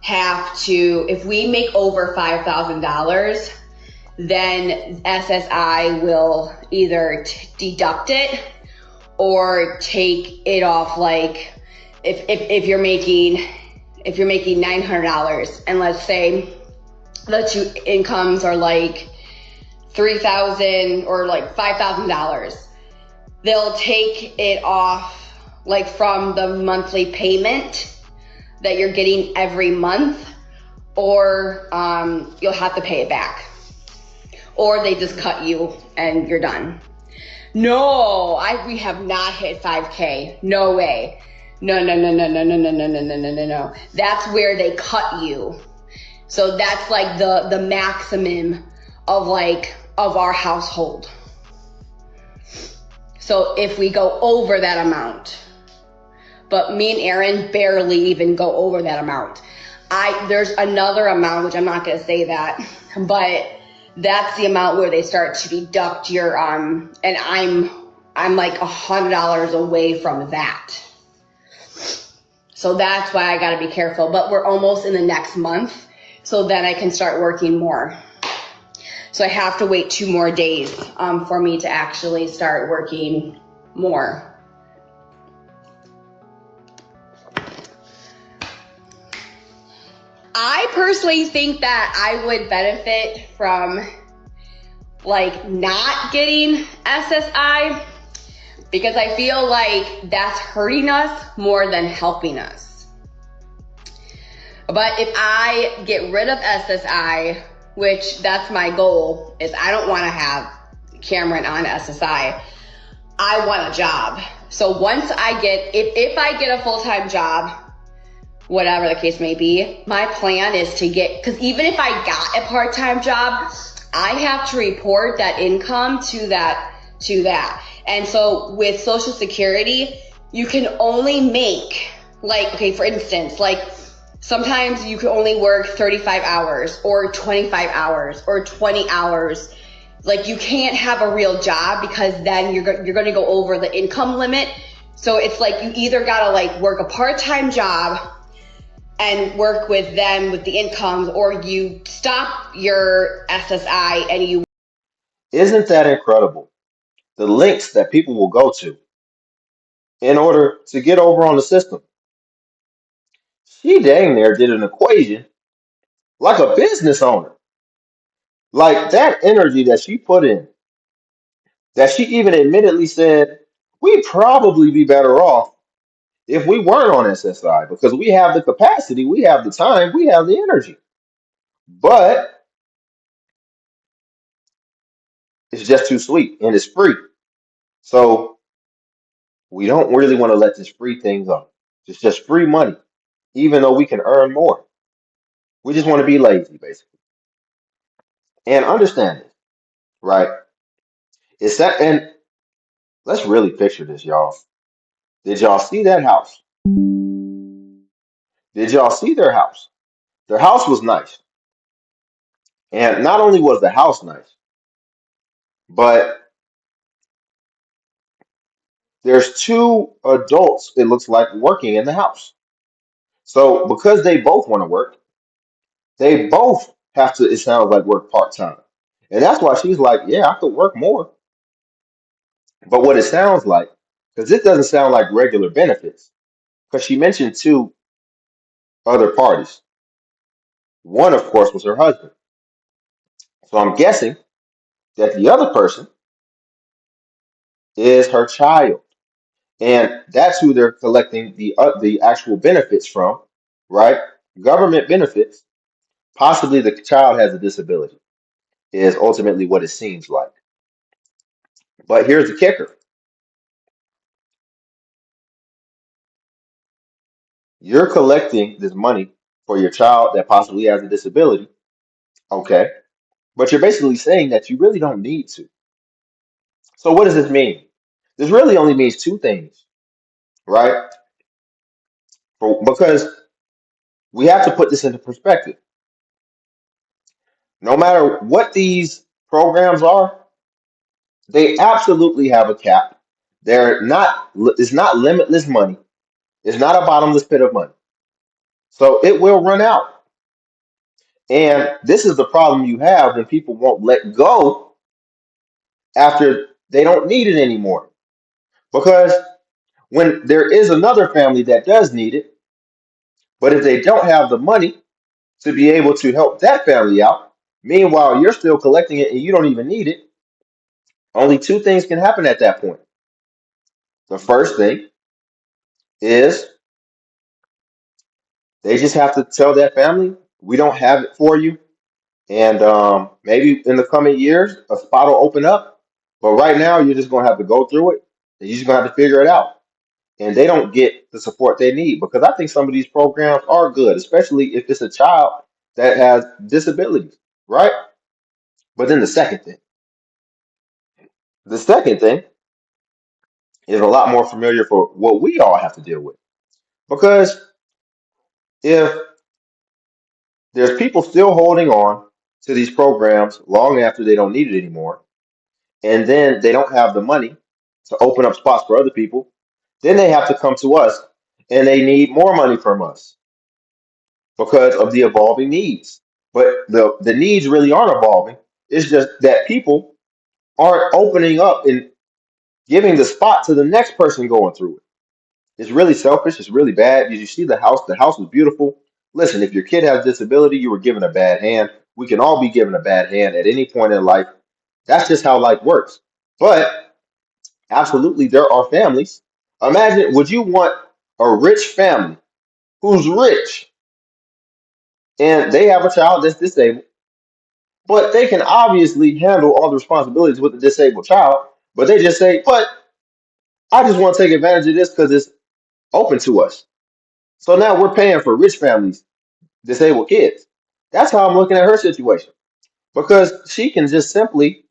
have to, if we make over $5,000, then SSI will either deduct it or take it off. Like if you're making $900, and let's say the two incomes are like $3,000 or like $5,000, they'll take it off like from the monthly payment that you're getting every month, or you'll have to pay it back, or they just cut you and you're done. No, we have not hit 5K. No way. No. That's where they cut you. So that's like the maximum of our household. So if we go over that amount, but me and Aaron barely even go over that amount. There's another amount, which I'm not going to say that, but that's the amount where they start to deduct your, and I'm like $100 away from that. So that's why I got to be careful, but we're almost in the next month. So then I can start working more. So I have to wait 2 more days for me to actually start working more. I personally think that I would benefit from like not getting SSI, because I feel like that's hurting us more than helping us. But if I get rid of SSI, which that's my goal, is I don't want to have Cameron on SSI. I want a job. So once I get, if I get a full-time job, whatever the case may be, my plan is to get, because even if I got a part-time job, I have to report that income to that. And so with Social Security, you can only make, like, okay, for instance, like sometimes you can only work 35 hours or 25 hours or 20 hours. Like you can't have a real job, because then you're going to go over the income limit. So it's like you either got to like work a part-time job and work with them with the incomes, or you stop your SSI and you. Isn't that incredible? The links that people will go to in order to get over on the system. She dang near did an equation like a business owner. Like that energy that she put in, that she even admittedly said, we'd probably be better off if we weren't on SSI, because we have the capacity, we have the time, we have the energy. But it's just too sweet and it's free. So we don't really want to let this free thing go. It's just free money, even though we can earn more. We just want to be lazy, basically. And understand it, right? It's that, and let's really picture this, y'all. Did y'all see that house? Did y'all see their house? Their house was nice. And not only was the house nice, but there's 2 adults, it looks like, working in the house. So because they both want to work, they both have to, it sounds like, work part-time. And that's why she's like, yeah, I could work more. But what it sounds like, because this doesn't sound like regular benefits, because she mentioned 2 other parties. One, of course, was her husband. So I'm guessing that the other person is her child. And that's who they're collecting the actual benefits from, right? Government benefits. Possibly the child has a disability, is ultimately what it seems like. But here's the kicker. You're collecting this money for your child that possibly has a disability, okay? But you're basically saying that you really don't need to. So what does this mean? This really only means 2 things, right? Because we have to put this into perspective. No matter what these programs are, they absolutely have a cap. They're not, it's not limitless money. It's not a bottomless pit of money. So it will run out. And this is the problem you have when people won't let go after they don't need it anymore. Because when there is another family that does need it, but if they don't have the money to be able to help that family out, meanwhile, you're still collecting it and you don't even need it, only two things can happen at that point. The first thing is they just have to tell that family, we don't have it for you. And maybe in the coming years, a spot will open up. But right now, you're just going to have to go through it and you're just going to have to figure it out. And they don't get the support they need because I think some of these programs are good, especially if it's a child that has disabilities, right? But then the second thing is a lot more familiar for what we all have to deal with. Because if there's people still holding on to these programs long after they don't need it anymore, and then they don't have the money to open up spots for other people, then they have to come to us and they need more money from us because of the evolving needs. But the needs really aren't evolving. It's just that people aren't opening up and giving the spot to the next person going through it. It's really selfish. It's really bad. Did you see the house? The house was beautiful. Listen, if your kid has disability, you were given a bad hand. We can all be given a bad hand at any point in life. That's just how life works. But absolutely, there are families. Imagine, would you want a rich family who's rich and they have a child that's disabled, but they can obviously handle all the responsibilities with the disabled child, but they just say, but I just want to take advantage of this because it's open to us. So now we're paying for rich families, disabled kids. That's how I'm looking at her situation because she can just simply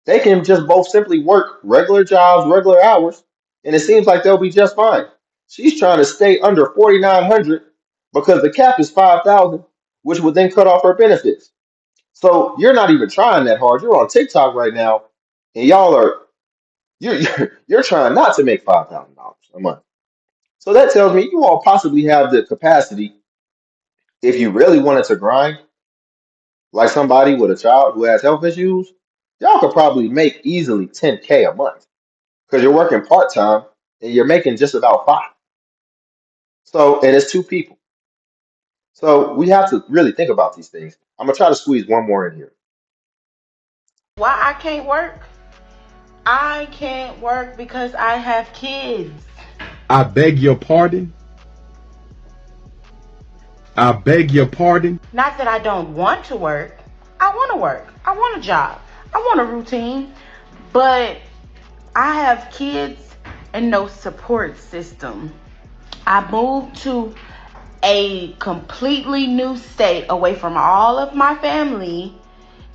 they can just both simply work regular jobs, regular hours, and it seems like they'll be just fine. She's trying to stay under 4,900 because the cap is 5,000, which would then cut off her benefits. So you're not even trying that hard. You're on TikTok right now, and y'all are you're trying not to make $5,000 a month. So that tells me you all possibly have the capacity, if you really wanted to grind, like somebody with a child who has health issues, y'all could probably make easily 10K a month because you're working part time and you're making just about five. So, and it's two people. So we have to really think about these things. I'm gonna try to squeeze one more in here. Why I can't work? I can't work because I have kids. I beg your pardon. I beg your pardon. Not that I don't want to work. I want to work. I want a job. I want a routine. But I have kids and no support system. I moved to a completely new state away from all of my family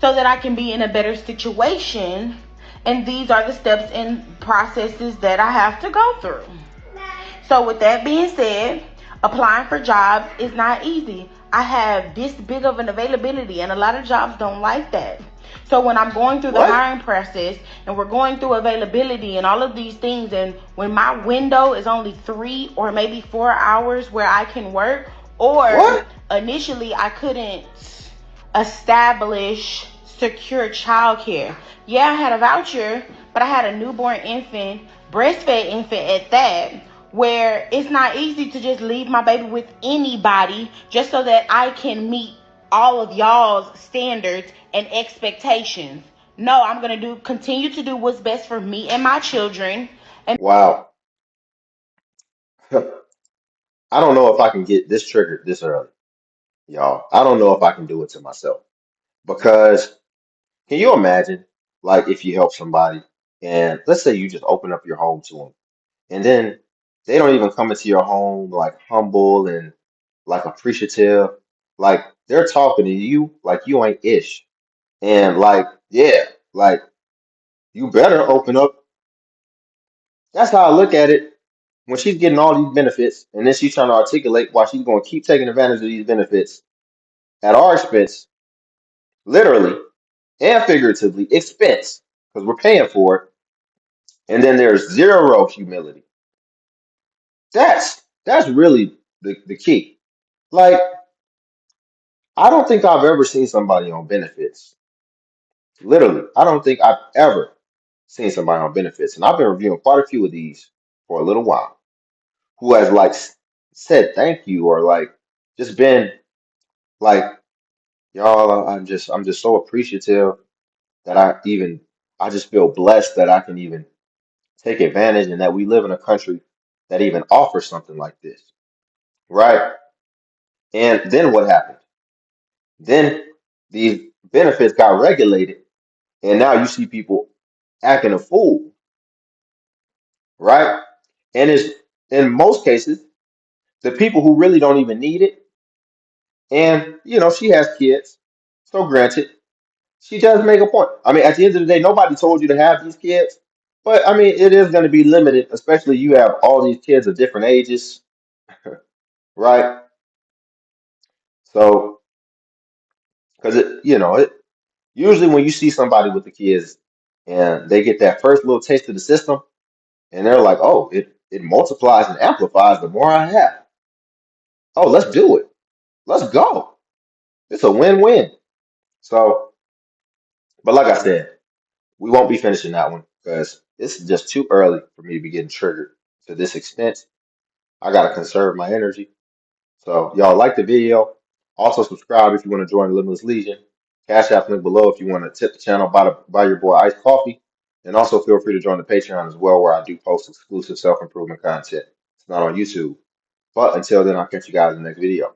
so that I can be in a better situation. And these are the steps and processes that I have to go through. So with that being said, applying for jobs is not easy. I have this big of an availability and a lot of jobs don't like that. So when I'm going through the What? hiring process and we're going through availability and all of these things, and when my window is only 3 or maybe 4 hours where I can work, or What? initially I couldn't establish secure childcare. Yeah, I had a voucher, but I had a newborn infant, breastfed infant at that, where it's not easy to just leave my baby with anybody just so that I can meet all of y'all's standards and expectations. No, I'm gonna continue to do what's best for me and my children. And Wow. I don't know if I can get this triggered this early, y'all. I don't know if I can do it to myself because can you imagine, like, if you help somebody and let's say you just open up your home to them and then they don't even come into your home like humble and like appreciative, like they're talking to you like you ain't ish, and like yeah, like you better open up. That's how I look at it. When she's getting all these benefits and then she's trying to articulate why she's going to keep taking advantage of these benefits at our expense, literally and figuratively expense, because we're paying for it, and then there's zero humility. That's really the key. Like, I don't think I've ever seen somebody on benefits. Literally, I don't think I've ever seen somebody on benefits. And I've been reviewing quite a few of these for a little while who has like said thank you or like just been like, y'all, I'm just so appreciative that I just feel blessed that I can even take advantage and that we live in a country that even offers something like this. Right? And then what happened? Then these benefits got regulated, and now you see people acting a fool, right? And it's in most cases the people who really don't even need it. And she has kids, so granted, she does make a point. I mean, at the end of the day, nobody told you to have these kids, but I mean, it is going to be limited, especially you have all these kids of different ages, right? So, because it usually when you see somebody with the kids and they get that first little taste of the system, and they're like, oh, it multiplies and amplifies the more I have. Oh, let's do it. Let's go. It's a win-win. So, but like I said, we won't be finishing that one because it's just too early for me to be getting triggered to this extent. I gotta conserve my energy. So y'all like the video. Also subscribe if you want to join the Limitless Legion. Cash app link below if you want to tip the channel, buy your boy iced coffee. And also feel free to join the Patreon as well, where I do post exclusive self-improvement content. It's not on YouTube. But until then, I'll catch you guys in the next video.